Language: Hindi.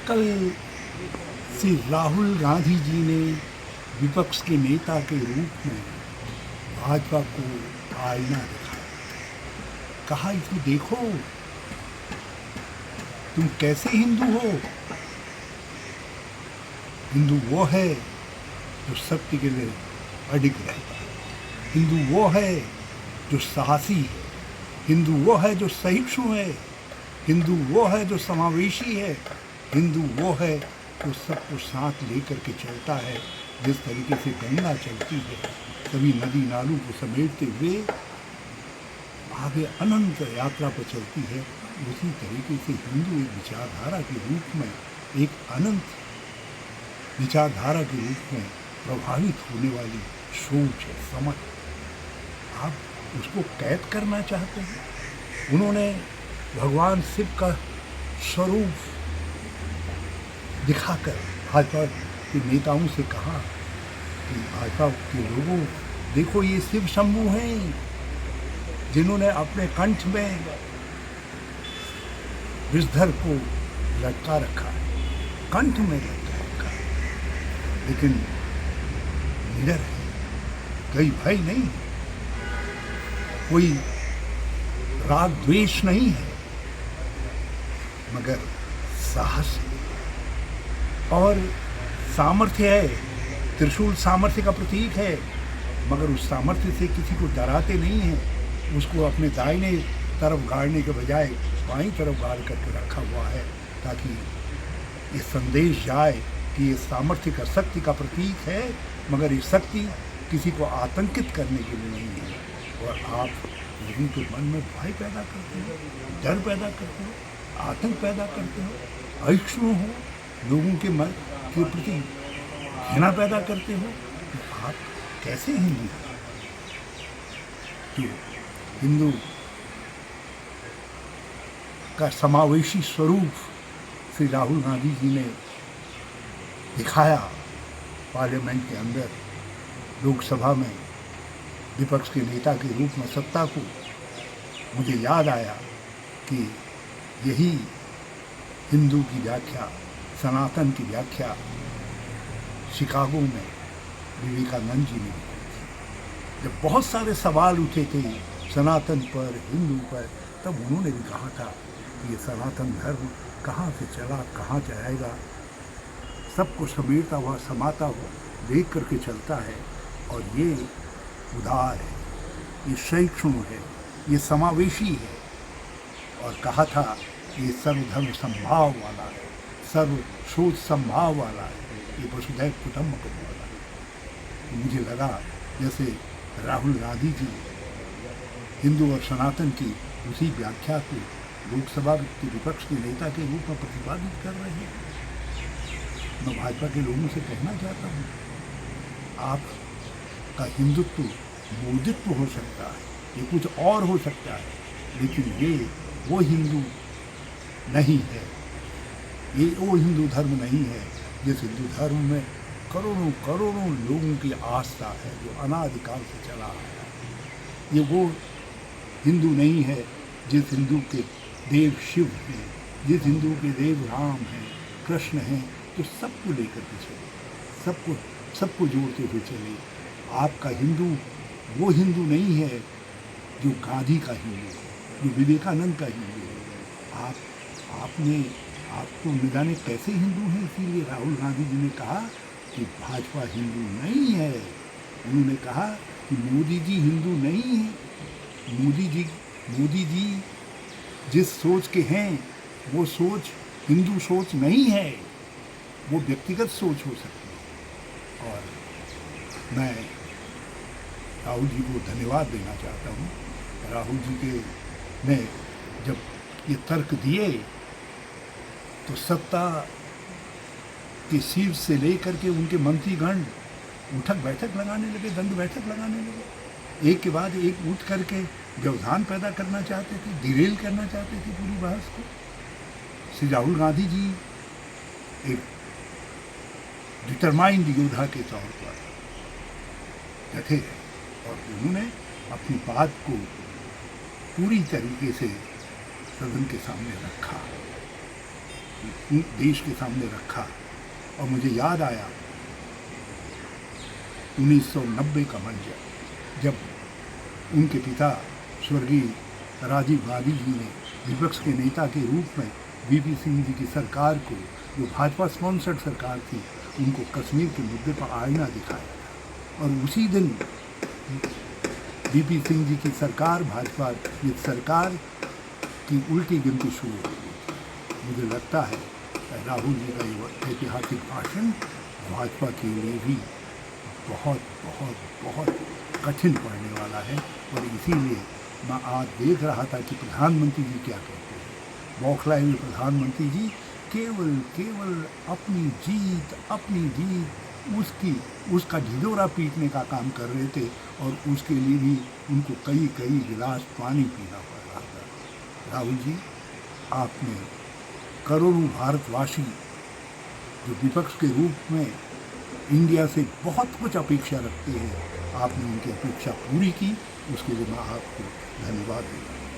कल श्री राहुल गांधी जी ने विपक्ष के नेता के रूप में भाजपा को आईना दिखाया, कहा इसको देखो तुम कैसे हिंदू हो। हिंदू वो है जो सत्य के लिए अडिग रहता है, हिंदू वो है जो साहसी है, हिंदू वो है जो सहिष्णु है, हिंदू वो है जो समावेशी है, हिंदू वो है जो सबको साथ लेकर के चलता है। जिस तरीके से गंगा चलती है सभी नदी नालों को समेटते हुए आगे अनंत यात्रा पर चलती है, उसी तरीके से हिंदू एक विचारधारा के रूप में, एक अनंत विचारधारा के रूप में प्रभावित होने वाली सोच है, समझ। आप उसको कैद करना चाहते हैं। उन्होंने भगवान शिव का स्वरूप दिखाकर भाजपा के नेताओं से कहा कि भाजपा के लोगों देखो ये शिव शंभू हैं जिन्होंने अपने कंठ में विषधर को लटका रखा है, कंठ में लटका रखा है, लेकिन निडर है, कोई भय नहीं है, कोई राग द्वेष नहीं है, मगर साहस है और सामर्थ्य है। त्रिशूल सामर्थ्य का प्रतीक है, मगर उस सामर्थ्य से किसी को डराते नहीं हैं। उसको अपने दाहिने तरफ गाड़ने के बजाय बाईं तरफ गाड़ करके रखा हुआ है, ताकि ये संदेश जाए कि ये सामर्थ्य का, शक्ति का प्रतीक है, मगर ये शक्ति किसी को आतंकित करने के लिए नहीं है। और आप लोगों के मन में भय पैदा करते हो, डर पैदा करते हो, आतंक पैदा करते हो, अहिष्णु हो, लोगों के मन के प्रति घृणा पैदा करते हो। तो आप कैसे हिंदू हो? जो हिंदू का समावेशी स्वरूप श्री राहुल गांधी जी ने दिखाया पार्लियामेंट के अंदर, लोकसभा में विपक्ष के नेता के रूप में सत्ता को, मुझे याद आया कि यही हिंदू की व्याख्या, सनातन की व्याख्या शिकागो में विवेकानंद जी ने की थी। जब बहुत सारे सवाल उठे थे सनातन पर, हिंदू पर, तब उन्होंने भी कहा था कि ये सनातन धर्म कहाँ से चला, कहाँ जाएगा, सबको समेटता हुआ, समाता हुआ देख करके चलता है, और ये उदार है, ये सहिष्णु है, ये समावेशी है। और कहा था ये सर्वधर्म संभाव वाला है, सर्व सोच संभाव वाला है, ये वसुधैव कुटुम्बकम वाला है। मुझे लगा जैसे राहुल गांधी जी हिंदू और सनातन की उसी व्याख्या को लोकसभा के विपक्ष के नेता के रूप में प्रतिपादित कर रहे हैं। मैं भाजपा के लोगों से कहना चाहता हूँ, आपका हिंदुत्व मोदित्व हो सकता है, ये कुछ और हो सकता है, लेकिन ये वो हिंदू नहीं है, ये वो हिंदू धर्म नहीं है जिस हिंदू धर्म में करोड़ों करोड़ों लोगों की आस्था है, जो अनादिकाल से चला आया है। ये वो हिंदू नहीं है जिस हिंदू के देव शिव हैं, जिस हिंदू के देव राम हैं, कृष्ण हैं, तो सबको लेकर के चले, सबको जोड़ते हुए चले। आपका हिंदू वो हिंदू नहीं है जो गांधी का हिंदू है, जो विवेकानंद का हिंदू है। आप तो न जाने कैसे हिंदू हैं। इसीलिए राहुल गांधी जी ने कहा कि भाजपा हिंदू नहीं है। उन्होंने कहा कि मोदी जी हिंदू नहीं है। मोदी जी जिस सोच के हैं वो सोच हिंदू सोच नहीं है, वो व्यक्तिगत सोच हो सकती है। और मैं राहुल जी को धन्यवाद देना चाहता हूँ। राहुल जी ने जब ये तर्क दिए तो सत्ता के शीर्ष से लेकर के उनके मंत्रीगण उठक बैठक लगाने लगे, दंड बैठक लगाने लगे, एक के बाद एक उठ करके व्यवधान पैदा करना चाहते थे, डिरेल करना चाहते थे पूरी बहस को। श्री राहुल गांधी जी एक डिटरमाइंड योद्धा के तौर पर डटे और उन्होंने अपनी बात को पूरी तरीके से सदन के सामने रखा। देश के सामने रखा। और मुझे याद आया 1990 का मंजर, जब उनके पिता स्वर्गीय राजीव गांधी जी ने विपक्ष के नेता के रूप में वीपी सिंह जी की सरकार को, जो भाजपा स्पॉन्सर्ड सरकार थी, उनको कश्मीर के मुद्दे पर आईना दिखाया था। और उसी दिन वीपी सिंह जी की सरकार, भाजपा की सरकार की उल्टी गिनती शुरू हो गई थी। मुझे लगता है राहुल जी का ये ऐतिहासिक भाषण भाजपा के लिए भी बहुत बहुत बहुत कठिन पड़ने वाला है। और इसीलिए मैं आज देख रहा था कि प्रधानमंत्री जी क्या कहते हैं। बौखलाए हुए प्रधानमंत्री जी केवल अपनी जीत उसका ढिढोरा पीटने का काम कर रहे थे। और उसके लिए भी उनको कई गिलास पानी पीना पड़ रहा था। राहुल जी, आपने करोड़ों भारतवासी जो विपक्ष के रूप में इंडिया से बहुत कुछ अपेक्षा रखते हैं, आपने उनकी अपेक्षा पूरी की। उसके लिए मैं आपको धन्यवाद देता हूँ।